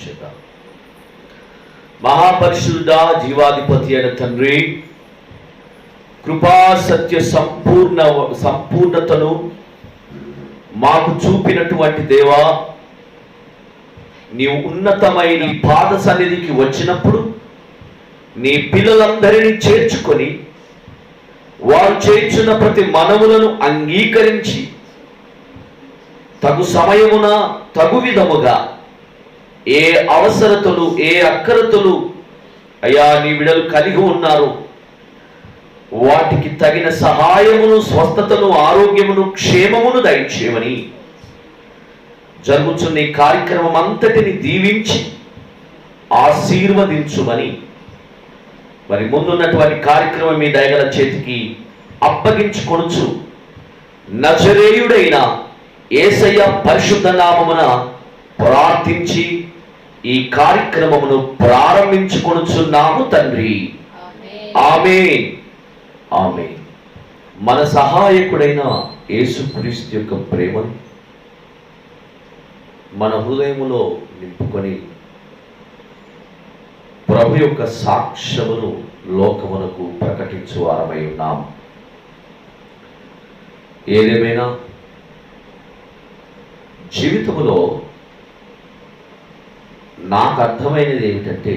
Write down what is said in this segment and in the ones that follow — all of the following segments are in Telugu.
చేద్దాం. మహాపరిశుద్ధ జీవాధిపతి అయిన తండ్రి, కృపా సత్య సంపూర్ణతను మాకు చూపినటువంటి దేవా, నీవు ఉన్నతమైన పాద సన్నిధికి వచ్చినప్పుడు నీ పిల్లలందరినీ చేర్చుకొని వారు చేర్చున్న ప్రతి మనవులను అంగీకరించి తగు సమయమున తగు విధముగా ఏ అవసరతలు ఏ అక్కరతలు అయ్యా నీ బిడ్డలు కలిగి ఉన్నారు వాటికి తగిన సహాయమును, స్వస్థతను, ఆరోగ్యమును, క్షేమమును దయచేయమని జరుగుతున్న ఈ కార్యక్రమం అంతటిని దీవించి ఆశీర్వదించుమని మరి ముందున్నటువంటి కార్యక్రమం మీ దయగల చేతికి అప్పగించుకొనుచు నజరేయుడైన యేసయ్య పరిశుద్ధ నామమున ప్రార్థించి ఈ కార్యక్రమమును ప్రారంభించుకొనుచున్నాము తండ్రి. ఆమేన్. ఆమేన్. మన సహాయకుడైన యేసుక్రీస్తు యొక్క ప్రేమను మన హృదయములో నింపుకొని ప్రభు యొక్క సాక్ష్యమును లోకమునకు ప్రకటించు వారమై ఉన్నాం. ఏదేమైనా జీవితంలో నాకు అర్థమైనది ఏమిటంటే,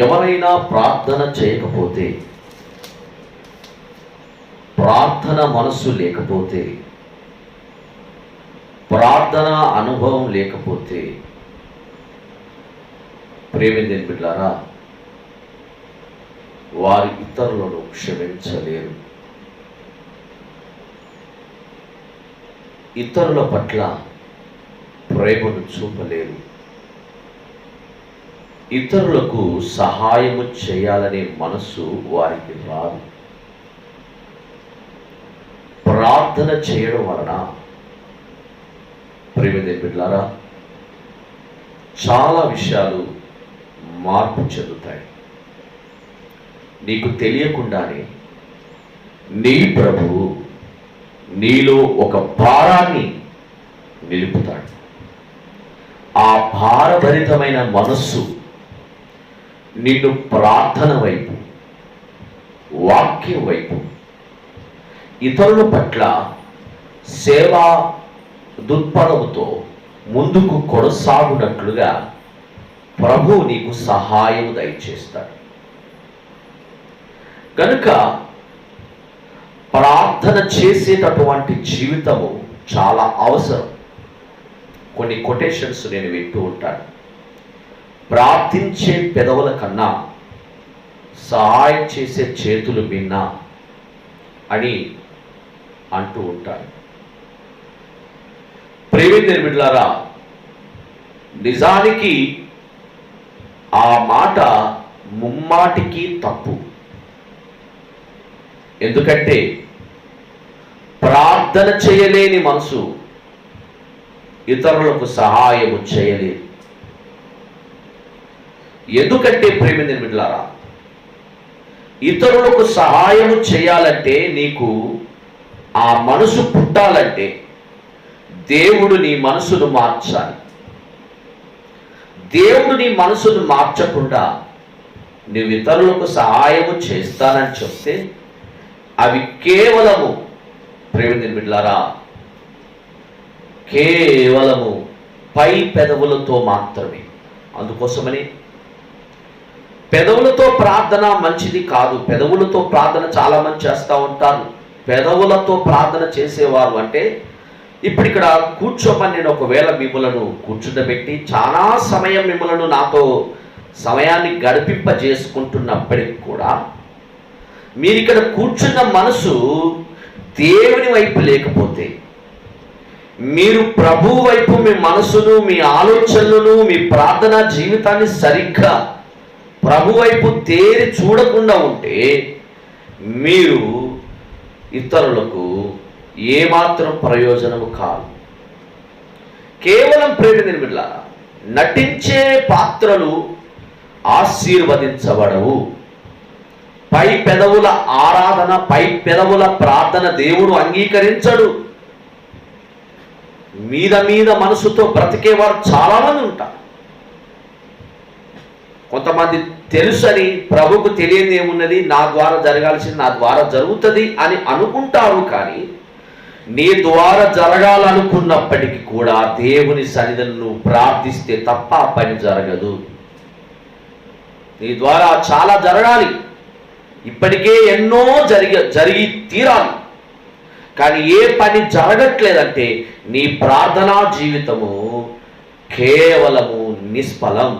ఎవరైనా ప్రార్థన చేయకపోతే, ప్రార్థన మనస్సు లేకపోతే, ప్రార్థన అనుభవం లేకపోతే, ప్రేమించిన బిడ్డలారా, వారు ఇతరులను క్షమించలేరు. ఇతరుల పట్ల ప్రేమను చూపలేరు. ఇతరులకు సహాయము చేయాలనే మనస్సు వారికి రాదు. ప్రార్థన చేయడం వలన ప్రేమించిన బిడ్డలారా, చాలా విషయాలు మార్పు చెందుతాయి. నీకు తెలియకుండానే నీ ప్రభువు నీలో ఒక భారాన్ని నిలుపుతాడు. ఆ భారభరితమైన మనస్సు నిన్ను ప్రార్థన వైపు, వాక్యం వైపు, ఇతరుల పట్ల సేవా దృక్పథముతో ముందుకు కొనసాగునట్లుగా ప్రభు నీకు సహాయం దయచేస్తాడు. కనుక ప్రార్థన చేసేటటువంటి జీవితము చాలా అవసరం. కొన్ని కొటేషన్స్ నేను వింటూ ఉంటాను. ప్రార్థించే పెదవుల కన్నా సహాయం చేసే చేతులు మిన్నా అని అంటూ ఉంటాను. ప్రేమించిన బిడ్డలారా, నిజానికి ఆ మాట ముమ్మాటికి తప్పు. ఎందుకంటే ప్రార్థన చేయలేని మనసు ఇతరులకు సహాయము చేయలేదు. ఎందుకంటే ప్రేమించిన బిడ్డలారా, ఇతరులకు సహాయము చేయాలంటే, నీకు ఆ మనసు పుట్టాలంటే దేవుడు నీ మనసును మార్చాలి. దేవుడు నీ మనసును మార్చకుండా నువ్వు ఇతరులకు సహాయము చేస్తానని చెప్తే అవి కేవలము ప్రేమించిన బిడ్డలారా, కేవలము పై పెదవులతో మాత్రమే. అందుకోసమని పెదవులతో ప్రార్థన మంచిది కాదు. పెదవులతో ప్రార్థన చాలా మంది చేస్తూ ఉంటారు. పెదవులతో ప్రార్థన చేసేవారు అంటే, ఇప్పుడు ఇక్కడ కూర్చోమని నేను ఒకవేళ మిమ్మలను కూర్చుండబెట్టి చాలా సమయం మిమ్మలను నాతో సమయాన్ని గడిపింపజేసుకుంటున్నప్పటికి కూడా మీరు ఇక్కడ కూర్చున్న మనసు దేవుని వైపు లేకపోతే, మీరు ప్రభు వైపు మీ మనసును, మీ ఆలోచనలను, మీ ప్రార్థనా జీవితాన్ని సరిగ్గా ప్రభు వైపు తేరి చూడకుండా ఉంటే, మీరు ఇతరులకు ఏమాత్రం ప్రయోజనము కాదు. కేవలం ప్రేమించిన బిడ్డలారా, నటించే పాత్రలు ఆశీర్వదించబడవు. పై పెదవుల ఆరాధన, పై పెదవుల ప్రార్థన దేవుడు అంగీకరించడు. మీద మీద మనసుతో బ్రతికేవారు చాలామంది ఉంటారు. కొంతమంది తెలుసని, ప్రభుకు తెలియని ఏమున్నది, నా ద్వారా జరగాల్సింది నా ద్వారా జరుగుతుంది అని అనుకుంటారు. కానీ నీ ద్వారా జరగాలనుకున్నప్పటికీ కూడా దేవుని సన్నిధిని నువ్వు ప్రార్థిస్తే తప్ప ఆ పని జరగదు. నీ ద్వారా చాలా జరగాలి, ఇప్పటికే ఎన్నో జరిగి తీరాలి. కానీ ఏ పని జరగట్లేదంటే నీ ప్రార్థనా జీవితము కేవలము నిష్ఫలం,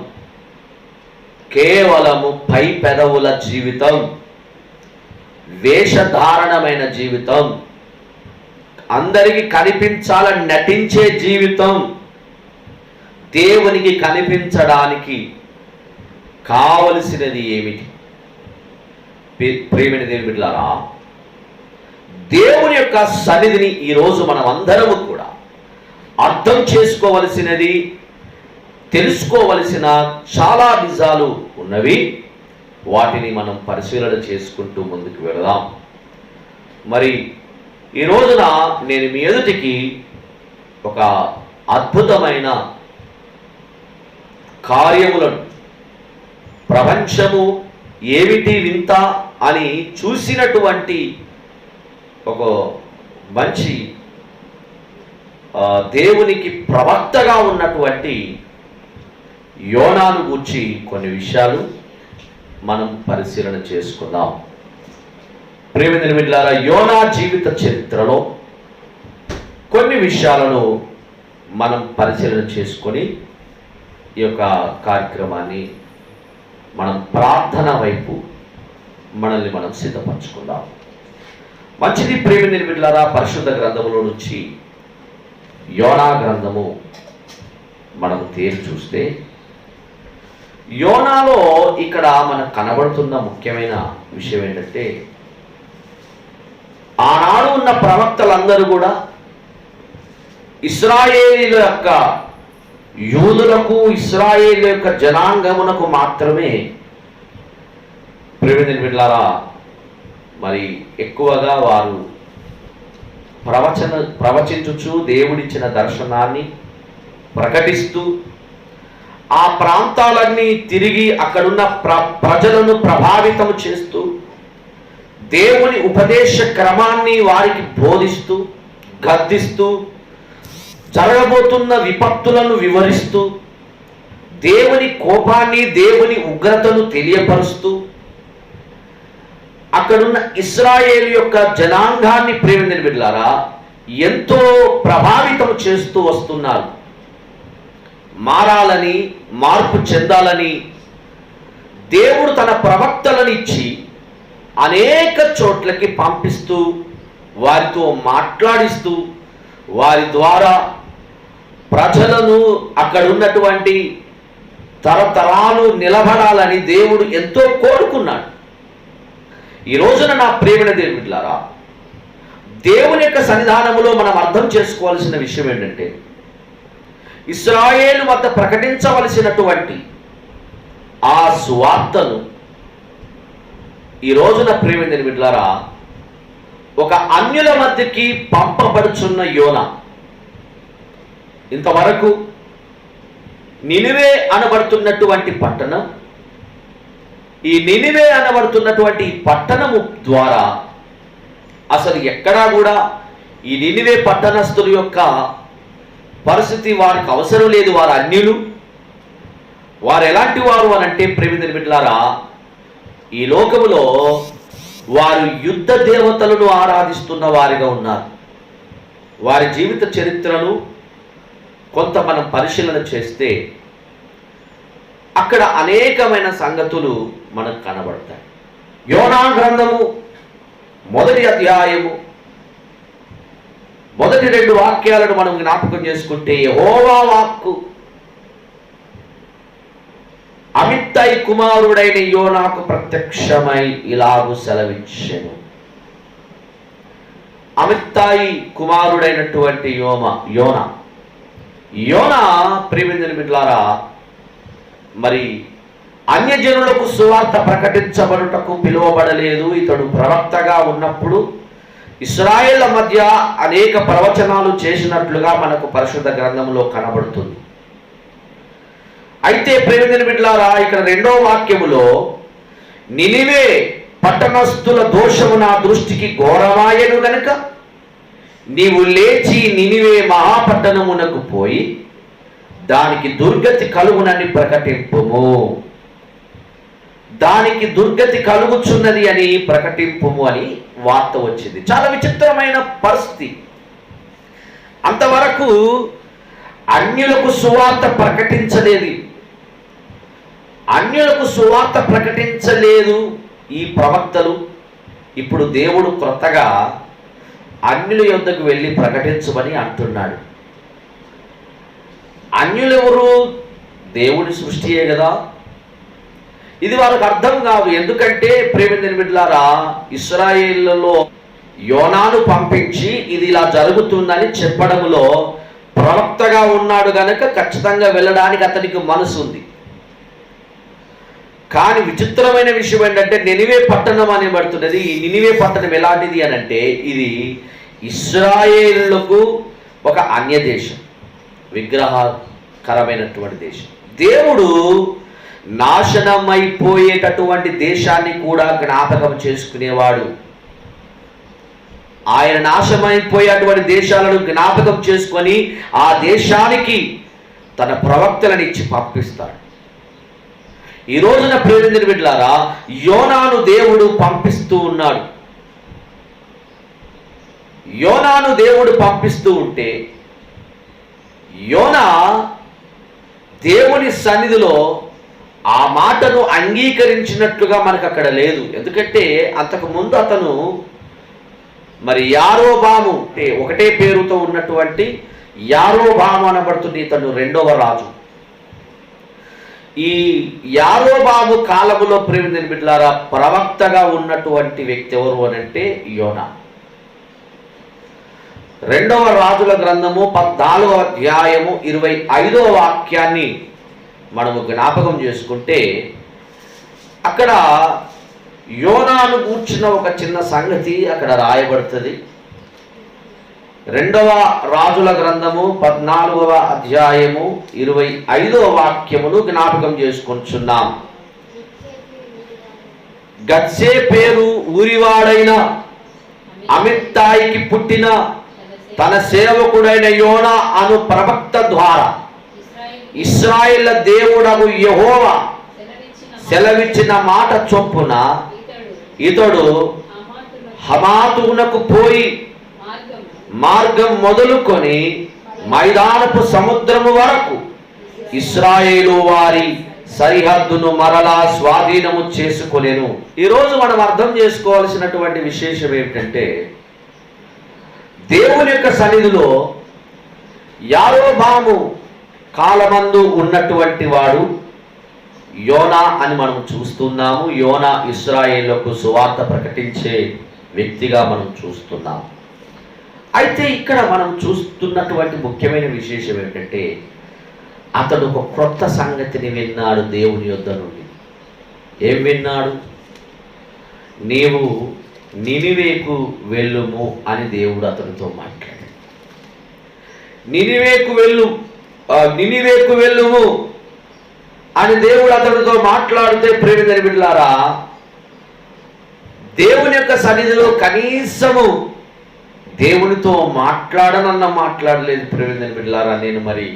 కేవలము పై పెదవుల జీవితం, వేషధారణమైన జీవితం, అందరికీ కనిపించాలని నటించే జీవితం. దేవునికి కనిపించడానికి కావలసినది ఏమిటి? ప్రియమైన దేవుని బిడ్డలారా, దేవుని యొక్క సన్నిధిని ఈరోజు మనం అందరము కూడా అర్థం చేసుకోవలసినది, తెలుసుకోవలసిన చాలా నిజాలు ఉన్నవి. వాటిని మనం పరిశీలన చేసుకుంటూ ముందుకు వెళదాం. మరి ఈ రోజున నేను మీ ఎదుటికి ఒక అద్భుతమైన కార్యములను, ప్రపంచము ఏమిటి వింత అని చూసినటువంటి ఒక మంచి దేవునికి ప్రవక్తగా ఉన్నటువంటి యోనాను గూర్చి కొన్ని విషయాలు మనం పరిశీలన చేసుకుందాం. ప్రియమైన బిడ్డలారా, యోనా జీవిత చరిత్రలో కొన్ని విషయాలను మనం పరిశీలన చేసుకొని ఈ యొక్క కార్యక్రమాన్ని మనం ప్రార్థన వైపు మనల్ని మనం సిద్ధపరచుకుందాం. మంచిది. ప్రియమైన బిడ్డలారా, పరిశుద్ధ గ్రంథములో నుంచి యోనా గ్రంథము మనం తేరి చూస్తే, యోనాలో ఇక్కడ మనకు కనబడుతున్న ముఖ్యమైన విషయం ఏంటంటే, ఆనాడు ఉన్న ప్రవక్తలందరూ కూడా ఇశ్రాయేలీల యొక్క యూదులకు, ఇశ్రాయేలు యొక్క జనాంగమునకు మాత్రమే ప్రియమైన బిడ్డలారా మరి ఎక్కువగా వారు ప్రవచించుచు దేవుడిచ్చిన దర్శనాన్ని ప్రకటిస్తూ ఆ ప్రాంతాలన్నీ తిరిగి అక్కడున్న ప్రజలను ప్రభావితం చేస్తూ దేవుని ఉపదేశ క్రమాన్ని వారికి బోధిస్తూ, గద్దిస్తూ, జరగబోతున్న విపత్తులను వివరిస్తూ, దేవుని కోపాన్ని, దేవుని ఉగ్రతను తెలియపరుస్తూ అక్కడున్న ఇశ్రాయేలు యొక్క జనాంగాన్ని ప్రియమైన బిడ్డలారా ఎంతో ప్రభావితం చేస్తూ వస్తున్నారు. మారాలని, మార్పు చెందాలని దేవుడు తన ప్రవక్తలను ఇచ్చి అనేక చోట్లకి పంపిస్తూ, వారితో మాట్లాడిస్తూ, వారి ద్వారా ప్రజలను అక్కడ ఉన్నటువంటి తరతరాలు నిలబడాలని దేవుడు ఎంతో కోరుకున్నాడు. ఈ రోజున నా ప్రియమైన దేవుని బిడ్డలారా, దేవుని యొక్క సన్నిధానములో మనం అర్థం చేసుకోవాల్సిన విషయం ఏంటంటే, ఇశ్రాయేలు వద్ద ప్రకటించవలసినటువంటి ఆ సువార్తను ఈ రోజున ప్రియమైన దేవుని బిడ్డలారా ఒక అన్యుల మధ్యకి పంపబడుచున్న యోనా ఇంతవరకు నినివే అనబడుతున్నటువంటి పట్టణం, ఈ నినివే అనబడుతున్నటువంటి పట్టణము ద్వారా అసలు ఎక్కడా కూడా ఈ నినివే పట్టణస్థుల యొక్క పరిస్థితి వారికి అవసరం లేదు. వారు అన్యులు. వారు ఎలాంటి వారు అని అంటే ప్రియమైన బిడ్డలారా, ఈ లోకములో వారు యుద్ధ దేవతలను ఆరాధిస్తున్న వారిగా ఉన్నారు. వారి జీవిత చరిత్రను కొంత మనం పరిశీలన చేస్తే అక్కడ అనేకమైన సంగతులు మనకు కనబడతాయి. యోనా గ్రంథము మొదటి అధ్యాయము మొదటి 2 వాక్యాలను మనం జ్ఞాపకం చేసుకుంటే, యెహోవా వాక్కు అమిత్తయి కుమారుడైన యోనాకు ప్రత్యక్షమై ఇలాగు సెలవిచ్చెను. అమిత్తాయి కుమారుడైనటువంటి యోనా ప్రియమైన బిడ్డలారా మరి అన్యజనులకు సువార్త ప్రకటించబడుటకు పిలువబడలేదు. ఇతడు ప్రవక్తగా ఉన్నప్పుడు ఇశ్రాయేళ్ల మధ్య అనేక ప్రవచనాలు చేసినట్లుగా మనకు పరిశుద్ధ గ్రంథంలో కనబడుతుంది. అయితే ప్రియమైన బిడ్డలారా, ఇక్కడ 2వ వాక్యములో నినివే పట్టణస్థుల దోషము నా దృష్టికి ఘోరమాయను గనుక నీవు లేచి నినివే మహాపట్టణమునకు పోయి దానికి దుర్గతి కలుగునని ప్రకటింపుము. దానికి దుర్గతి కలుగుచున్నది అని ప్రకటింపుము అని వార్త వచ్చింది. చాలా విచిత్రమైన పరిస్థితి. అంతవరకు అన్యులకు సువార్త ప్రకటించలేదు, అన్యులకు సువార్త ప్రకటించలేదు ఈ ప్రవక్తలు. ఇప్పుడు దేవుడు క్రొత్తగా అన్యుల యొద్దకు వెళ్ళి ప్రకటించమని అంటున్నాడు. అన్యులెవరు? దేవుని సృష్టియే కదా. ఇది వారికి అర్థం కాదు. ఎందుకంటే ప్రియమైన బిడ్డలారా, ఇశ్రాయేలులో యోనాను పంపించి ఇది ఇలా జరుగుతుందని చెప్పడములో ప్రవక్తగా ఉన్నాడు గనక ఖచ్చితంగా వెళ్ళడానికి అతనికి మనసు ఉంది. కానీ విచిత్రమైన విషయం ఏంటంటే నినివే పట్టణం అనేబడుతున్నది. ఈ నినివే పట్టణం ఎలాంటిది అని అంటే ఇది ఇశ్రాయేలులకు ఒక అన్య దేశం, విగ్రహకరమైనటువంటి దేశం. దేవుడు నాశనమైపోయేటటువంటి దేశాన్ని కూడా జ్ఞాపకం చేసుకునేవాడు. ఆయన నాశనమైపోయేటువంటి దేశాలను జ్ఞాపకం చేసుకొని ఆ దేశానికి తన ప్రవక్తలను ఇచ్చి పంపిస్తాడు. ఈ రోజున ప్రియమైన బిడ్డలారా, యోనాను దేవుడు పంపిస్తూ ఉన్నాడు. యోనాను దేవుడు పంపిస్తూ ఉంటే యోనా దేవుని సన్నిధిలో ఆ మాటను అంగీకరించినట్లుగా మనకు అక్కడ లేదు. ఎందుకంటే అంతకుముందు అతను మరి యారోబాము, ఒకటే పేరుతో ఉన్నటువంటి యారోబాము అనబడుతుంది. ఇతను 2వ రాజు. ఈ యారోబాము కాలములో ప్రియమైన బిడ్డలారా ప్రవక్తగా ఉన్నటువంటి వ్యక్తి ఎవరు అనంటే యోనా. 2వ రాజుల గ్రంథము 14వ అధ్యాయము 25వ వాక్యాన్ని మనము జ్ఞాపకం చేసుకుంటే అక్కడ యోనాను కూర్చున్న ఒక చిన్న సంగతి అక్కడ రాయబడుతుంది. 2వ రాజుల గ్రంథము 14వ అధ్యాయము 25వ వాక్యమును జ్ఞాపకం చేసుకుంటున్నాం. గత్సే పేరు ఊరివాడైన అమిత్తాయికి పుట్టిన తన సేవకుడైన యోనా అను ప్రవక్త ద్వారా ఇశ్రాయేళ్ల దేవుడగు యెహోవా సెలవిచ్చిన మాట చొప్పున ఇతడు హమాతునకు పోయి మార్గం మొదలుకొని మైదానపు సముద్రము వరకు ఇశ్రాయేలు వారి సరిహద్దును మరలా స్వాధీనము చేసుకొనెను. ఈరోజు మనం అర్థం చేసుకోవాల్సినటువంటి విశేషం ఏమిటంటే దేవుని యొక్క సన్నిధిలో యారోబాము కాలమందు ఉన్నటువంటి వాడు యోనా అని మనం చూస్తున్నాము. యోనా ఇశ్రాయేలుకు సువార్త ప్రకటించే వ్యక్తిగా మనం చూస్తున్నాము. అయితే ఇక్కడ మనం చూస్తున్నటువంటి ముఖ్యమైన విశేషం ఏంటంటే అతడు ఒక క్రొత్త సంగతిని విన్నాడు దేవుని యొద్ద నుండి. ఏం విన్నాడు? నీవు నినివేకు వెళ్ళుము అని దేవుడు అతనితో మాట్లాడాడు. నినివేకు వెళ్ళుము అని దేవుడు అతనితో మాట్లాడితే ప్రియమైన బిడ్డలారా, దేవుని యొక్క సన్నిధిలో కనీసము దేవునితో మాట్లాడలేదు ప్రియమైన బిడ్డలారా. నేను మరి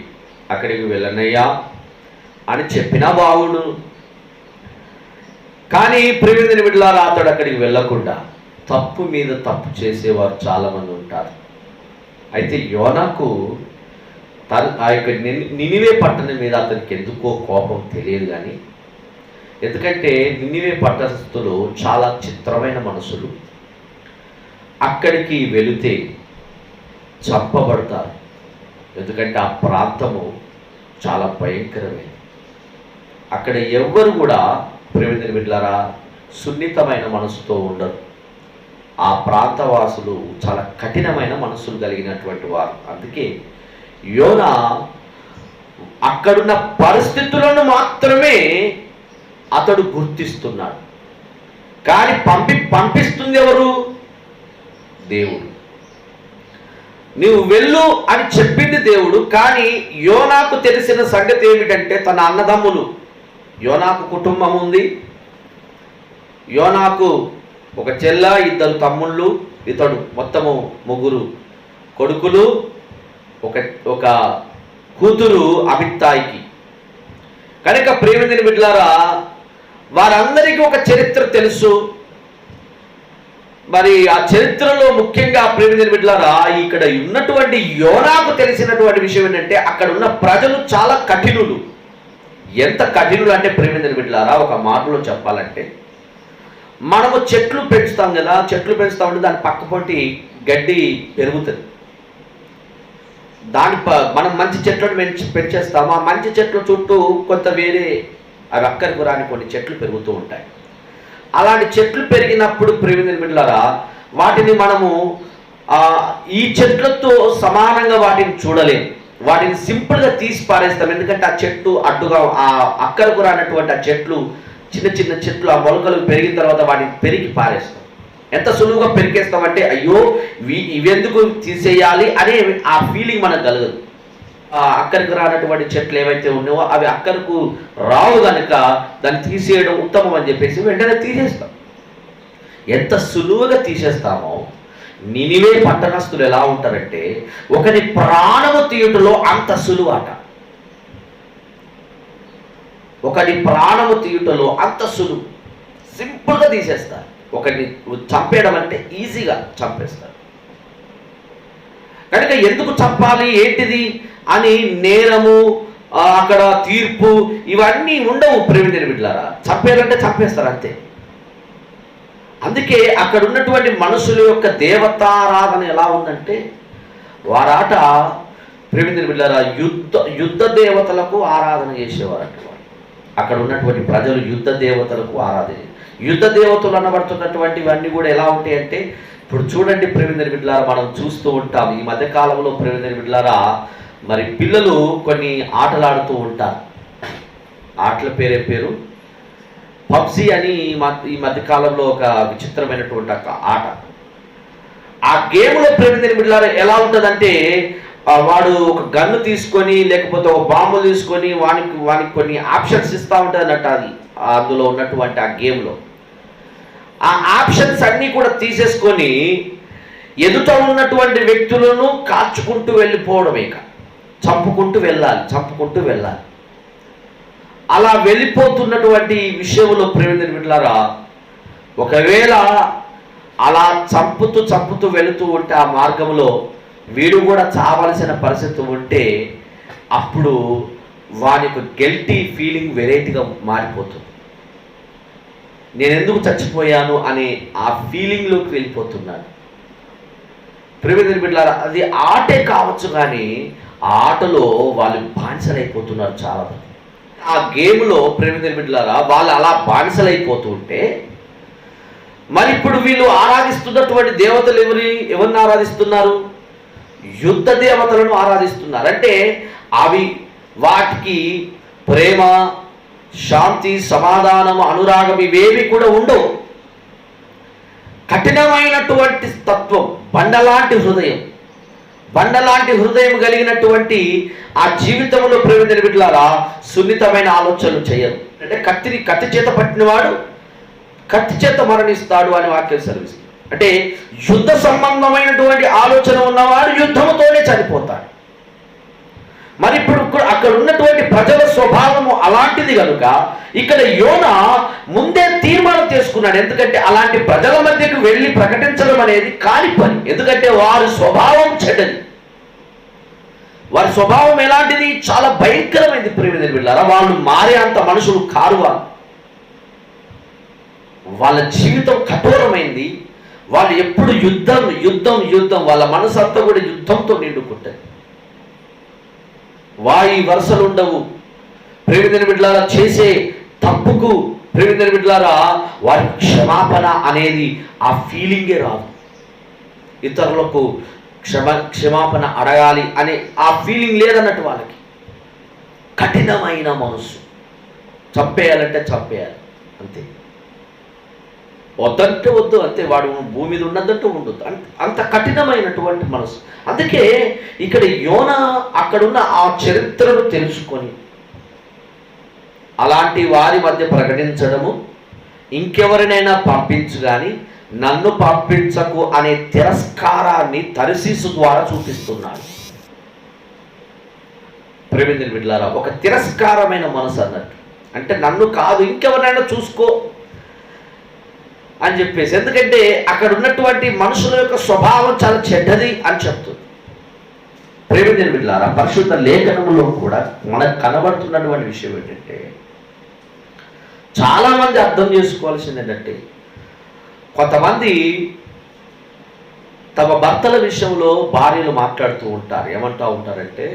అక్కడికి వెళ్ళనయ్యా అని చెప్పినా బావుడు. కానీ ప్రియమైన బిడ్డలారా, అతడు అక్కడికి వెళ్ళకుండా తప్పు మీద తప్పు చేసేవారు చాలామంది ఉంటారు. అయితే యోనాకు ఆ యొక్క నినివే పట్టణం మీద అతనికి ఎందుకో కోపం తెలియదు. కానీ ఎందుకంటే నినివే పట్టణస్థులు చాలా చిత్రమైన మనుషులు. అక్కడికి వెళితే చంపబడతారు. ఎందుకంటే ఆ ప్రాంతము చాలా భయంకరమైనది. అక్కడ ఎవ్వరు కూడా ప్రియమైన బిడ్డలారా సున్నితమైన మనసుతో ఉండరు. ఆ ప్రాంతవాసులు చాలా కఠినమైన మనసులు కలిగినటువంటి వారు. అందుకే యోనా అక్కడున్న పరిస్థితులను మాత్రమే అతడు గుర్తిస్తున్నాడు. కానీ పంపిస్తుంది ఎవరు? దేవుడు. నీవు వెళ్ళు అని చెప్పింది దేవుడు. కానీ యోనాకు తెలిసిన సంగతి ఏమిటంటే తన అన్నదమ్ములు, యోనాకు కుటుంబం ఉంది, యోనాకు ఒక చెల్ల, ఇద్దరు తమ్ముళ్ళు, ఇతడు మొత్తము 3 కొడుకులు, ఒక కూతురు అమిత్తాయికి. కనుక ప్రేమించిన బిడ్డలారా, వారందరికీ ఒక చరిత్ర తెలుసు. మరి ఆ చరిత్రలో ముఖ్యంగా ప్రేమించిన బిడ్డలారా, ఇక్కడ ఉన్నటువంటి యోనాకు తెలిసినటువంటి విషయం ఏంటంటే అక్కడ ఉన్న ప్రజలు చాలా కఠినులు. ఎంత కఠినులు అంటే ప్రేమించిన బిడ్డలారా, ఒక మాటలో చెప్పాలంటే, మనము చెట్లు పెంచుతాం కదా, చెట్లు పెంచుతామంటే దాని పక్కపొంటి గడ్డి పెరుగుతుంది. మనం మంచి చెట్లను పెంచేస్తాము. ఆ మంచి చెట్ల చుట్టూ కొంత వేరే అవి అక్కడికి రాని కొన్ని చెట్లు పెరుగుతూ ఉంటాయి. అలాంటి చెట్లు పెరిగినప్పుడు ప్రేమించిన బిడ్డలారా, వాటిని మనము ఈ చెట్లతో సమానంగా వాటిని చూడలేము. వాటిని సింపుల్గా తీసి పారేస్తాం. ఎందుకంటే ఆ చెట్టు అడ్డుగా, ఆ అక్కడికి రానటువంటి ఆ చెట్లు, చిన్న చిన్న చెట్లు, ఆ మొలకలు పెరిగిన తర్వాత వాటిని పెరిగి పారేస్తాం. ఎంత సులువుగా పెరికేస్తామంటే అయ్యో ఇవెందుకు తీసేయాలి అనే ఆ ఫీలింగ్ మనకు కలగదు. అక్కడికి రానటువంటి చెట్లు ఏవైతే ఉన్నాయో అవి అక్కడకు రావు కనుక దాన్ని తీసేయడం ఉత్తమం అని చెప్పేసి వెంటనే తీసేస్తాం. ఎంత సులువుగా తీసేస్తామో, నినివే పట్టణస్తులు ఎలా ఉంటారంటే ఒకరి ప్రాణము తీయుటలో అంత సులువాట. ఒకరి ప్రాణము తీయుటలో అంత సులువు, సింపుల్గా తీసేస్తారు. ఒకరిని చంపేయడం అంటే ఈజీగా చంపేస్తారు. కనుక ఎందుకు చంపాలి, ఏంటిది అని నేరము, అక్కడ తీర్పు ఇవన్నీ ఉండవు ప్రేమించిన బిడ్డలారా. చంపేయాలంటే చంపేస్తారు అంతే. అందుకే అక్కడ ఉన్నటువంటి మనుషుల యొక్క దేవతారాధన ఎలా ఉందంటే, వారాట ప్రేమించిన బిడ్డలారా యుద్ధ దేవతలకు ఆరాధన చేసేవారట. అక్కడ ఉన్నటువంటి ప్రజలు యుద్ధ దేవతలకు ఆరాధన. యుద్ధ దేవతలు అనబడుతున్నటువంటివన్నీ కూడా ఎలా ఉంటాయంటే, ఇప్పుడు చూడండి ప్రేమించిన బిడ్డలారా, మనం చూస్తూ ఉంటాం ఈ మధ్యకాలంలో ప్రేమించిన బిడ్డలారా, మరి పిల్లలు కొన్ని ఆటలు ఆడుతూ ఉంటారు. ఆటల పేరు పబ్జీ అని ఈ మధ్యకాలంలో ఒక విచిత్రమైనటువంటి ఆట. ఆ గేమ్లో ప్రేమించిన బిడ్డలారా ఎలా ఉంటుందంటే, వాడు ఒక గన్ను తీసుకొని లేకపోతే ఒక బాంబు తీసుకొని వానికి కొన్ని ఆప్షన్స్ ఇస్తూ ఉంటుంది అన్నట్టు. అది అందులో ఉన్నటువంటి ఆ గేమ్లో ఆ ఆప్షన్స్ అన్నీ కూడా తీసేసుకొని ఎదుట ఉన్నటువంటి వ్యక్తులను కాల్చుకుంటూ వెళ్ళిపోవడమే, చంపుకుంటూ వెళ్ళాలి. అలా వెళ్ళిపోతున్నటువంటి విషయంలో ప్రేమించిన బిడ్డలారా, ఒకవేళ అలా చంపుతూ వెళుతూ ఉంటే ఆ మార్గంలో వీడు కూడా చావాల్సిన పరిస్థితి ఉంటే అప్పుడు వానికి గిల్టీ ఫీలింగ్ వెరైటీగా మారిపోతుంది. నేను ఎందుకు చచ్చిపోయాను అనే ఆ ఫీలింగ్లోకి వెళ్ళిపోతున్నాడు. ప్రేమించిన బిడ్డలారా, అది ఆటే కావచ్చు కానీ ఆ ఆటలో వాళ్ళు బానిసలైపోతున్నారు చాలా మంది. ఆ గేమ్లో ప్రేమించిన బిడ్డలారా వాళ్ళు అలా బానిసలైపోతూ ఉంటే, మరి ఇప్పుడు వీళ్ళు ఆరాధిస్తున్నటువంటి దేవతలు ఎవరిని ఆరాధిస్తున్నారు? యుద్ధ దేవతలను ఆరాధిస్తున్నారు. అంటే వాటికి ప్రేమ, శాంతి, సమాధానం, అనురాగం ఇవేవి కూడా ఉండవు. కఠినమైనటువంటి తత్వం, బండలాంటి హృదయం కలిగినటువంటి ఆ జీవితంలో ప్రేమించిన బిడ్డలారా సున్నితమైన ఆలోచనలు చేయరు. అంటే కత్తి చేత పట్టినవాడు కత్తి చేత మరణిస్తాడు అని వాక్యం సెలవిస్తుంది. అంటే యుద్ధ సంబంధమైనటువంటి ఆలోచన ఉన్నవాడు యుద్ధముతోనే చనిపోతాడు. మరి ఇప్పుడు అక్కడ ఉన్నటువంటి ప్రజల స్వభావము అలాంటిది కనుక ఇక్కడ యోనా ముందే తీర్మానం చేసుకున్నాడు. ఎందుకంటే అలాంటి ప్రజల మధ్యకు వెళ్ళి ప్రకటించడం అనేది కాని పని. ఎందుకంటే వారి స్వభావం చెడ్డది. వారి స్వభావం ఎలాంటిది? చాలా భయంకరమైనది ప్రేమించిన బిడ్డలారా. వాళ్ళు మారే అంత మనుషులు కారు. వాళ్ళ జీవితం కఠోరమైంది. వాళ్ళు ఎప్పుడు యుద్ధం. వాళ్ళ మనసు అంతా కూడా యుద్ధంతో నిండుకుంటుంది. వాయి వరుసలు ఉండవు. ప్రేమించిన బిడ్డలారా చేసే తప్పుకు ప్రేమించిన బిడ్డలారా వారి క్షమాపణ అనేది ఆ ఫీలింగే రాదు. ఇతరులకు క్షమాపణ అడగాలి అనే ఆ ఫీలింగ్ లేదన్నట్టు వాళ్ళకి. కఠినమైన మనసు, చంపేయాలంటే చంపేయాలి అంతే. వద్దంటే వద్దు అంతే, వాడు భూమి మీద ఉన్నదంటే ఉండొద్దు, అంత కఠినమైనటువంటి మనసు. అందుకే ఇక్కడ యోనా అక్కడున్న ఆ చరిత్రను తెలుసుకొని అలాంటి వారి మధ్య ప్రకటించడము, ఇంకెవరినైనా పంపించు కానీ నన్ను పంపించకు అనే తిరస్కారాన్ని తర్షీసు ద్వారా చూపిస్తున్నాడు. ప్రేమించిన బిడ్డలారా, ఒక తిరస్కారమైన మనసు అన్నట్టు, అంటే నన్ను కాదు ఇంకెవరినైనా చూసుకో అని చెప్పేసి. ఎందుకంటే అక్కడ ఉన్నటువంటి మనుషుల యొక్క స్వభావం చాలా చెడ్డది అని చెప్తుంది. ప్రేమించిన బిడ్డలారా, పరిశుద్ధ లేఖనంలో కూడా మనకు కనబడుతున్నటువంటి విషయం ఏంటంటే, చాలామంది అర్థం చేసుకోవాల్సింది ఏంటంటే, కొంతమంది తమ భర్తల విషయంలో భార్యలు మాట్లాడుతూ ఉంటారు. ఏమంటూ ఉంటారంటే,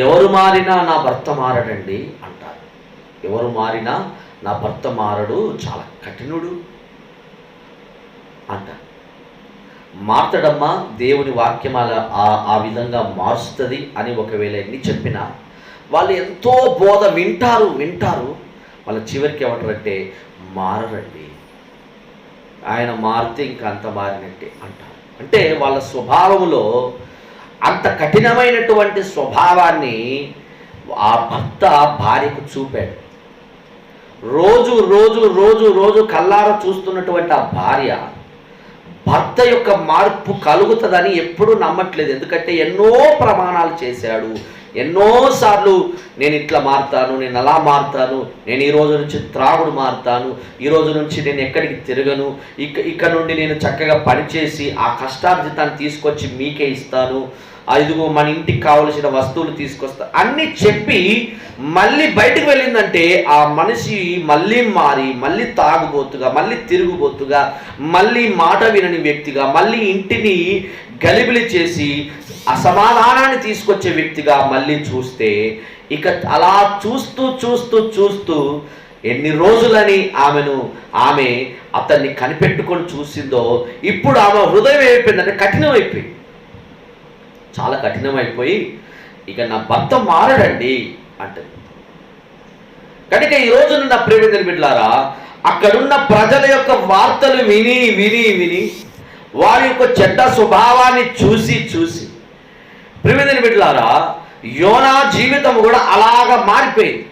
ఎవరు మారినా నా భర్త మారడండి అంటారు. ఎవరు మారినా నా భర్త మారడు, చాలా కఠినుడు అంటారు. మార్చడమ్మా, దేవుని వాక్యం ఆ విధంగా మారుస్తుంది అని ఒకవేళ ఎన్ని చెప్పినా వాళ్ళు ఎంతో బోధ వింటారు. వాళ్ళ చివరికి ఏమంటారంటే, మారరండి, ఆయన మారితే ఇంకా అంత మారినట్టే అంటారు. అంటే వాళ్ళ స్వభావంలో అంత కఠినమైనటువంటి స్వభావాన్ని ఆ భర్త భార్యకు చూపాడు. రోజు రోజు రోజు రోజు కల్లారా చూస్తున్నటువంటి ఆ భార్య భర్త యొక్క మార్పు కలుగుతుందని ఎప్పుడూ నమ్మట్లేదు. ఎందుకంటే ఎన్నో ప్రమాణాలు చేశాడు, ఎన్నోసార్లు నేను ఇట్లా మారుతాను, నేను అలా మారుతాను, నేను ఈ రోజు నుంచి త్రాగుడు మారుతాను, ఈ రోజు నుంచి నేను ఎక్కడికి తిరగను, ఇక్కడ నుండి నేను చక్కగా పనిచేసి ఆ కష్టార్జితాన్ని తీసుకొచ్చి మీకే ఇస్తాను, ఇదిగో మన ఇంటికి కావలసిన వస్తువులు తీసుకొస్తా అన్నీ చెప్పి మళ్ళీ బయటకు వెళ్ళిందంటే ఆ మనిషి మళ్ళీ మారి, మళ్ళీ తాగుబోతుగా, మళ్ళీ తిరుగుబోతుగా, మళ్ళీ మాట వినని వ్యక్తిగా, మళ్ళీ ఇంటిని గలిబిలి చేసి అసమాధానాన్ని తీసుకొచ్చే వ్యక్తిగా మళ్ళీ చూస్తే, ఇక అలా చూస్తూ చూస్తూ చూస్తూ ఎన్ని రోజులని ఆమె అతన్ని కనిపెట్టుకొని చూసిందో, ఇప్పుడు ఆమె హృదయం ఏమైపోయిందంటే కఠినమైపోయింది, చాలా కఠినమైపోయి ఇక నా భర్త మారడండి అంటది. కనుక ఈ రోజున నా ప్రేమికుల బిడ్డలారా, అక్కడున్న ప్రజల యొక్క వార్తలు విని విని విని వారి యొక్క చెడ్డ స్వభావాన్ని చూసి ప్రేమికుల బిడ్డలారా, యోనా జీవితం కూడా అలాగా మారిపోయింది.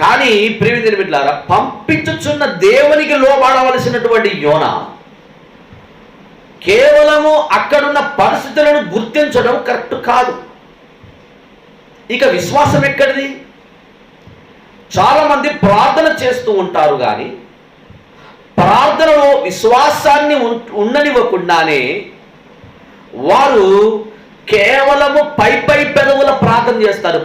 కానీ ప్రేమికుల బిడ్డలారా, పంపించుచున్న దేవునికి లోబడవలసినటువంటి యోనా కేవలము అక్కడున్న పరిస్థితులను గుర్తించడం కరెక్ట్ కాదు. ఇక విశ్వాసం ఎక్కడిది? చాలామంది ప్రార్థన చేస్తూ ఉంటారు, కానీ ప్రార్థనలో విశ్వాసాన్ని ఉండనివ్వకుండానే వారు కేవలము పై పెదవుల ప్రార్థన చేస్తారు.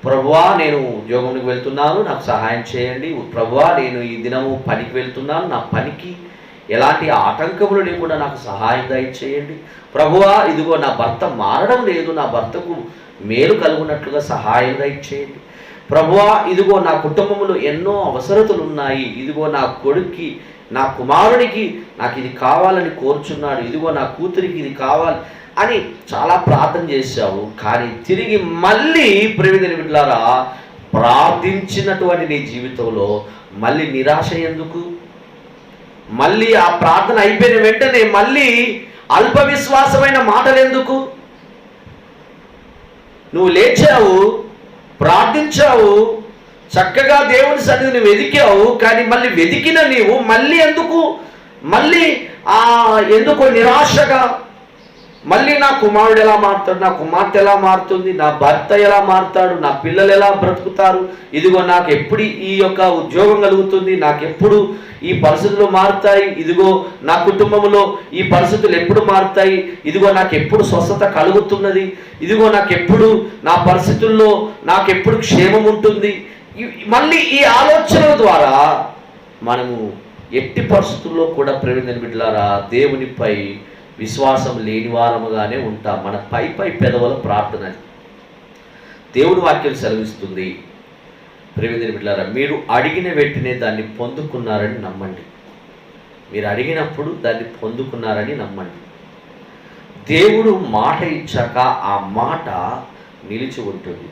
ప్రభువా నేను ఉద్యోగంకి వెళ్తున్నాను, నాకు సహాయం చేయండి. ప్రభువా నేను ఈ దినము పనికి వెళ్తున్నాను, నా పనికి ఎలాంటి ఆటంకములు లేకుండా నాకు సహాయం దయచేయండి. ప్రభువా ఇదిగో నా భర్త మారడం లేదు, నా భర్తకు మేలు కలుగునట్లుగా సహాయం దయచేయండి. ప్రభువా ఇదిగో నా కుటుంబంలో ఎన్నో అవసరతలు ఉన్నాయి, ఇదిగో నా కొడుక్కి, నా కుమారునికి నాకు ఇది కావాలని కోరుచున్నాడు, ఇదిగో నా కూతురికి ఇది కావాలి అని చాలా ప్రార్థన చేశావు. కానీ తిరిగి మళ్ళీ ప్రేమికుల బిడ్డలారా, ప్రార్థించినటువంటి నీ జీవితంలో మళ్ళీ నిరాశ ఎందుకు? మళ్ళీ ఆ ప్రార్థన అయిపోయిన వెంటనే మళ్ళీ అల్ప విశ్వాసమైన మాటలు ఎందుకు? నువ్వు లేచావు, ప్రార్థించావు, చక్కగా దేవుని సన్నిధిని వెదికావు, కానీ మళ్ళీ వెదికిన నీవు మళ్ళీ ఎందుకు నిరాశగా మళ్ళీ నా కుమారుడు ఎలా మారుతాడు, నా కుమార్తె ఎలా మారుతుంది, నా భర్త ఎలా మారుతాడు, నా పిల్లలు ఎలా బ్రతుకుతారు, ఇదిగో నాకు ఎప్పుడు ఈ యొక్క ఉద్యోగం కలుగుతుంది, నాకెప్పుడు ఈ పరిస్థితులు మారుతాయి, ఇదిగో నా కుటుంబంలో ఈ పరిస్థితులు ఎప్పుడు మారుతాయి, ఇదిగో నాకు ఎప్పుడు స్వస్థత కలుగుతున్నది, ఇదిగో నాకెప్పుడు నా పరిస్థితుల్లో నాకెప్పుడు క్షేమం ఉంటుంది. మళ్ళీ ఈ ఆలోచనల ద్వారా మనము ఎట్టి పరిస్థితుల్లో కూడా ప్రేమికుల బిడ్డలారా దేవునిపై విశ్వాసం లేని వారముగానే ఉంటాం. మన పై పెదవుల ప్రార్థన దేవుని వాక్యం సెలవిస్తుంది. ప్రేమికుల బిడ్డలారా, మీరు అడిగిన వెంటనే దాన్ని పొందుకున్నారని నమ్మండి. మీరు అడిగినప్పుడు దాన్ని పొందుకున్నారని నమ్మండి. దేవుడు మాట ఇచ్చాక ఆ మాట నిలిచి ఉంటుంది.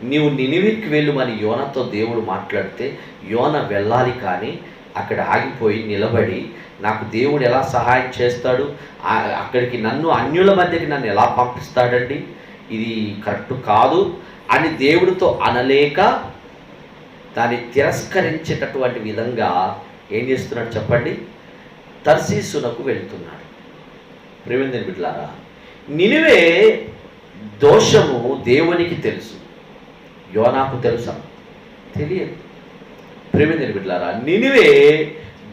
నీవు నినివికి వెళ్ళమని యోనాతో దేవుడు మాట్లాడితే యోన వెళ్ళాలి, కానీ అక్కడ ఆగిపోయి నిలబడి నాకు దేవుడు ఎలా సహాయం చేస్తాడు, అక్కడికి నన్ను అన్యుల మధ్యకి నన్ను ఎలా పంపిస్తాడండి, ఇది కరెక్ట్ కాదు అని దేవుడితో అనలేక దాన్ని తిరస్కరించేటటువంటి విధంగా ఏం చేస్తున్నాడు చెప్పండి, తర్సీసునకు వెళ్తున్నాడు. ప్రియమైన బిడ్డలారా, నినివే దోషము దేవునికి తెలుసు, యోనాకు తెలుసా? తెలియదు. ప్రియమైన బిడ్డలారా, నినివే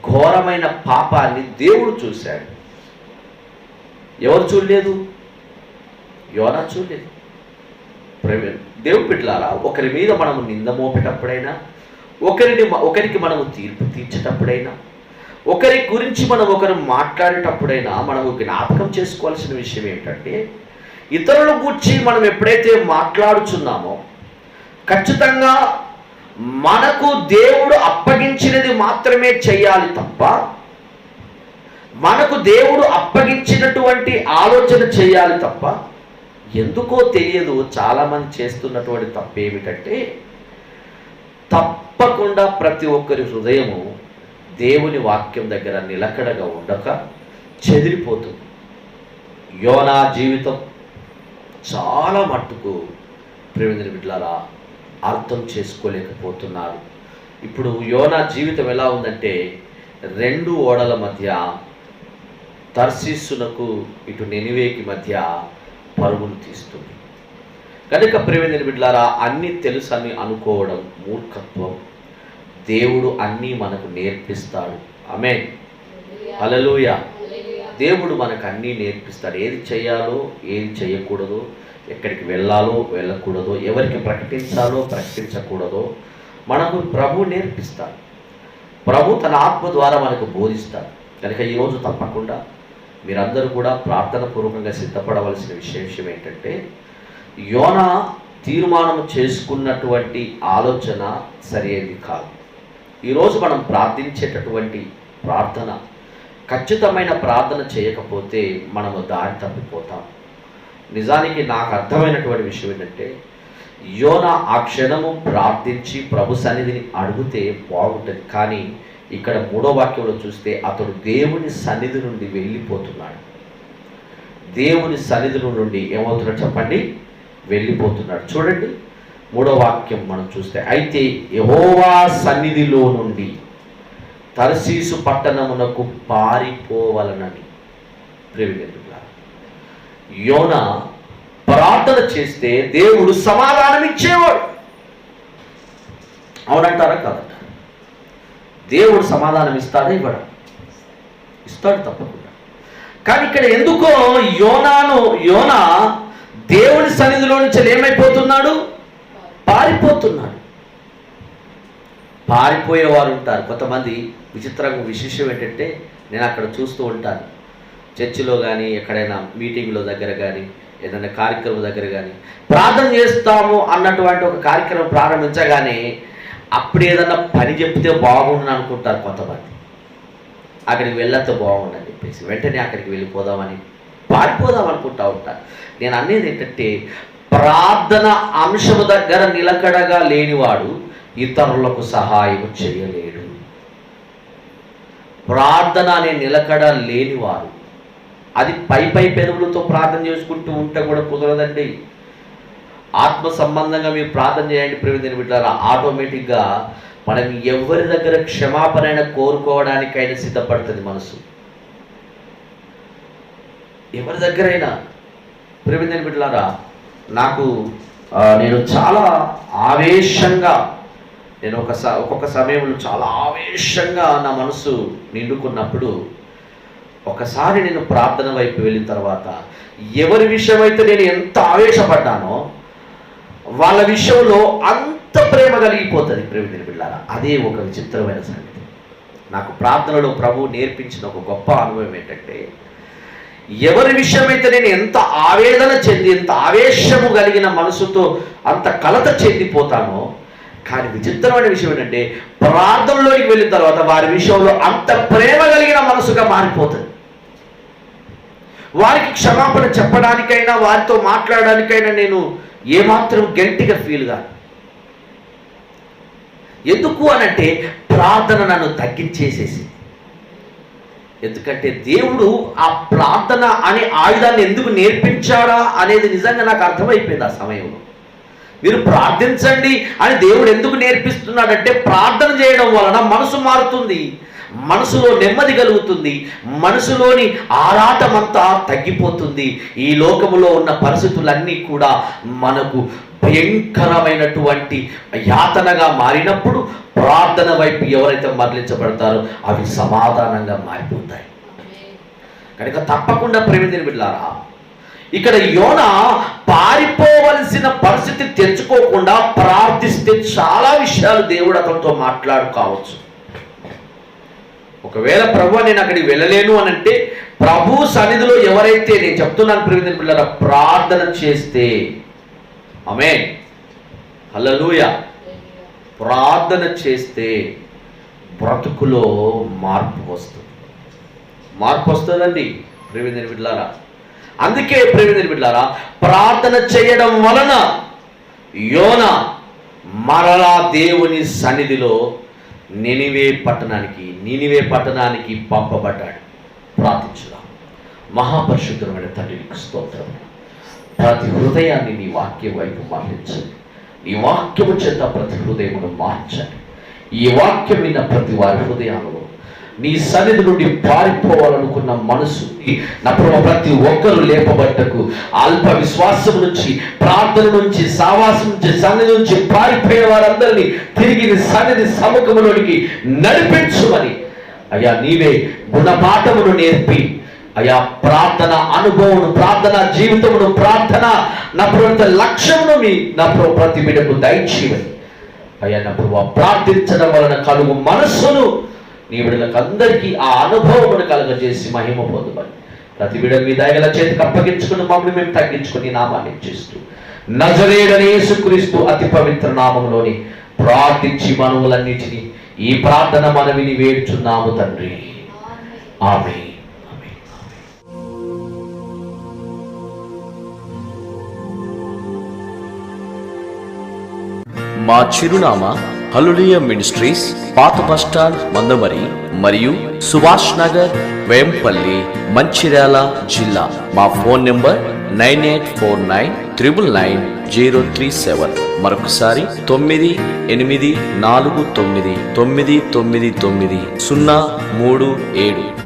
ఘోరమైన పాపాన్ని దేవుడు చూశాడు. ఎవరు చూడలేదు? యోనా చూడలేదు. ప్రియమైన దేవుడు బిడ్డలారా, ఒకరి మీద మనము నింద మోపేటప్పుడైనా, ఒకరికి మనము తీర్పు తీర్చేటప్పుడైనా, ఒకరి గురించి మనం ఒకరు మాట్లాడేటప్పుడైనా మనము జ్ఞాపకం చేసుకోవాల్సిన విషయం ఏంటంటే, ఇతరుల గురించి మనం ఎప్పుడైతే మాట్లాడుచున్నామో ఖచ్చితంగా మనకు దేవుడు అప్పగించినది మాత్రమే చేయాలి తప్ప, మనకు దేవుడు అప్పగించినటువంటి ఆలోచన చేయాలి తప్ప, ఎందుకో తెలియదు చాలామంది చేస్తున్నటువంటి తప్పు ఏమిటంటే, తప్పకుండా ప్రతి ఒక్కరి హృదయము దేవుని వాక్యం దగ్గర నిలకడగా ఉండక చెదిరిపోతుంది. యోనా జీవితం చాలా మట్టుకు ప్రియమైన బిడ్డలారా అర్థం చేసుకోలేకపోతున్నారు. ఇప్పుడు యోనా జీవితం ఎలా ఉందంటే, 2 ఓడల మధ్య, తర్సీసునకు ఇటు నినివేకి మధ్య పరుగులు తీస్తుంది. కనుక ప్రియమైన బిడ్డలారా, అన్నీ తెలుసని అనుకోవడం మూర్ఖత్వం. దేవుడు అన్నీ మనకు నేర్పిస్తాడు. ఆమేన్, హల్లెలూయా. దేవుడు మనకు అన్నీ నేర్పిస్తాడు. ఏది చేయాలో, ఏది చేయకూడదో, ఎక్కడికి వెళ్ళాలో వెళ్ళకూడదో, ఎవరికి ప్రకటించాలో ప్రకటించకూడదో మనకు ప్రభు నేర్పిస్తాడు. ప్రభు తన ఆత్మ ద్వారా మనకు బోధిస్తాడు. కనుక ఈరోజు తప్పకుండా మీరందరూ కూడా ప్రార్థన పూర్వకంగా సిద్ధపడవలసిన విషయం ఏంటంటే, యోనా తీర్మానం చేసుకున్నటువంటి ఆలోచన సరైనది కాదు. ఈరోజు మనం ప్రార్థించేటటువంటి ప్రార్థన ఖచ్చితమైన ప్రార్థన చేయకపోతే మనము దారి తప్పిపోతాం. నిజానికి నాకు అర్థమైనటువంటి విషయం ఏంటంటే, యోనా ఆ క్షణము ప్రార్థించి ప్రభు సన్నిధిని అడిగితే బాగుంటుంది. కానీ ఇక్కడ 3వ వాక్యంలో చూస్తే అతడు దేవుని సన్నిధి నుండి వెళ్ళిపోతున్నాడు. దేవుని సన్నిధి నుండి ఏమవుతున్నాడు చెప్పండి, వెళ్ళిపోతున్నాడు. చూడండి 3వ వాక్యం మనం చూస్తే, అయితే యెహోవా సన్నిధిలో నుండి తర్సీసు పట్టణమునకు పారిపోవలనని. ప్రియమైన యోనా ప్రార్థన చేస్తే దేవుడు సమాధానం ఇచ్చేవాడు. అవునంటారా కాదంట? దేవుడు సమాధానం ఇస్తాడా? ఇస్తాడు తప్పకుండా. కానీ ఇక్కడ ఎందుకో యోనా దేవుని సన్నిధిలో నుంచి ఏమైపోతున్నాడు, పారిపోతున్నాడు. పారిపోయేవారు ఉంటారు కొంతమంది. విచిత్రంగా విశేషం ఏంటంటే, నేను అక్కడ చూస్తూ ఉంటాను, చర్చిలో కానీ ఎక్కడైనా మీటింగ్లో దగ్గర కానీ ఏదైనా కార్యక్రమం దగ్గర కానీ ప్రార్థన చేస్తాము అన్నటువంటి ఒక కార్యక్రమం ప్రారంభించగానే అప్పుడు ఏదన్నా పని చెప్తే బాగుండు అనుకుంటారు కొంతమంది. అక్కడికి వెళ్ళొస్తే బాగుండు అని చెప్పేసి వెంటనే అక్కడికి వెళ్ళిపోదామని పారిపోదాం అనుకుంటా ఉంటారు. నేను అనేది ఏంటంటే, ప్రార్థన అంశము దగ్గర నిలకడగా లేనివాడు ఇతరులకు సహాయం చేయలేడు. ప్రార్థన అనే నిలకడ లేనివారు, అది పై పెదవులతో ప్రార్థన చేసుకుంటూ ఉంటే కూడా కుదరదండి. ఆత్మ సంబంధంగా మీరు ప్రార్థన చేయండి ప్రియమైన బిడ్డలారా, ఆటోమేటిక్గా మనం ఎవరి దగ్గర క్షమాపణ కోరుకోవడానికైనా సిద్ధపడుతుంది మనసు. ఎవరి దగ్గరైనా ప్రియమైన బిడ్డలారా, నేను చాలా ఆవేశంగా, నేను ఒక్కొక్క సమయంలో చాలా ఆవేశంగా నా మనసు నిండుకున్నప్పుడు, ఒకసారి నేను ప్రార్థన వైపు వెళ్ళిన తర్వాత ఎవరి విషయమైతే నేను ఎంత ఆవేశపడ్డానో వాళ్ళ విషయంలో అంత ప్రేమ కలిగిపోతుంది ప్రేమ బిడ్డలారా. అదే ఒక విచిత్రమైన సంగతి. నాకు ప్రార్థనలో ప్రభు నేర్పించిన ఒక గొప్ప అనుభవం ఏంటంటే, ఎవరి విషయమైతే నేను ఎంత ఆవేదన చెంది, ఎంత ఆవేశము కలిగిన మనసుతో అంత కలత చెందిపోతానో, కానీ విచిత్రమైన విషయం ఏంటంటే, ప్రార్థనలోకి వెళ్ళిన తర్వాత వారి విషయంలో అంత ప్రేమ కలిగిన మనసుగా మారిపోతుంది. వారికి క్షమాపణ చెప్పడానికైనా, వారితో మాట్లాడడానికైనా నేను ఏమాత్రం గట్టిగా ఫీల్ కాదు. ఎందుకు అనంటే ప్రార్థన నన్ను తగ్గించేసేసి. ఎందుకంటే దేవుడు ఆ ప్రార్థన అనే ఆయుధాన్ని ఎందుకు నేర్పించాడా అనేది నిజంగా నాకు అర్థమైపోయింది ఆ సమయంలో. మీరు ప్రార్థించండి అని దేవుడు ఎందుకు నేర్పిస్తున్నాడంటే ప్రార్థన చేయడం వలన మనసు మారుతుంది, మనసులో నెమ్మది కలుగుతుంది, మనసులోని ఆరాటమంతా తగ్గిపోతుంది. ఈ లోకములో ఉన్న పరిస్థితులన్నీ కూడా మనకు భయంకరమైనటువంటి యాతనగా మారినప్పుడు ప్రార్థన వైపు ఎవరైతే మరలించబడతారో అవి సమాధానంగా మారిపోతాయి. కనుక తప్పకుండా ప్రేమికుని బిడ్డలారా, ఇక్కడ యోనా పారిపోవలసిన పరిస్థితి తెచ్చుకోకుండా ప్రార్థిస్తే చాలా విషయాలు దేవుడు అతనితో మాట్లాడు కావచ్చు. ఒకవేళ ప్రభు నేను అక్కడికి వెళ్ళలేను అని అంటే ప్రభు సన్నిధిలో ఎవరైతే, నేను చెప్తున్నాను ప్రేమికుని బిడ్డలారా, ప్రార్థన చేస్తే, ఆమేన్, హల్లెలూయా, ప్రార్థన చేస్తే బ్రతుకులో మార్పు వస్తుంది. మార్పు వస్తుందండి ప్రేమికుని బిడ్డలారా. అందుకే ప్రేమికుని బిడ్డలారా, ప్రార్థన చేయడం వలన యోనా మరలా దేవుని సన్నిధిలో నినివే పట్టణానికి పంపబడ్డాడు. ప్రార్థించుదాం. మహాపరిశుద్ధమైన తండ్రికి స్తోత్రం. ప్రతి హృదయాన్ని నీ వాక్యం వైపు మరలించండి. నీ వాక్యము చేత ప్రతి హృదయమును మార్చండి. ఈ వాక్యం విన్న ప్రతి వారి హృదయాలలో నీ సన్నిధి నుండి పారిపోవాలనుకున్న మనసు నా ప్రభు ప్రతి ఒక్కరు లేపబట్టకు, అల్ప విశ్వాసం నుంచి, ప్రార్థన నుంచి, సావాసం నుంచి, సన్నిధి నుంచి పారిపోయిన వారందరినీ తిరిగి సన్నిధి సముఖంలోనికి నడిపించుమని అయ్యా నీవే గుణపాఠమును నేర్పి అయ్యా ప్రార్థన అనుభవమును, ప్రార్థన జీవితమును, ప్రార్థన నా ప్రభు లక్ష్యమును నా ప్రభు ప్రతి బిడ్డకు దయచేయమని అయ్యా నా ప్రభు ప్రార్థించడం వలన కలుగు మనస్సును నీ బిడ్డలకు అందరికీ ఆ అనుభవమును కలుగజేసి మహిమ పొందుమని ప్రతి బిడ్డ మీ దయగల చేతికి అప్పగించుకుని మమ్మల్ని మేము తగ్గించుకుని నామాన్ని చేస్తూ నజరేయుడైన యేసుక్రీస్తు అతి పవిత్ర నామములోని ప్రార్థించి మనవులన్నిటినీ ఈ ప్రార్థన మనవిని వేడుచున్నాము తండ్రి, ఆమేన్. మా చిరునామా హల్లెలూయా మినిస్ట్రీస్, పాత బస్టాండ్ మందమరి మరియు సుభాష్ నగర్, వేంపల్లి, మంచిర్యాల జిల్లా. మా ఫోన్ నెంబర్ 9849999037. మరొకసారి 984999999037.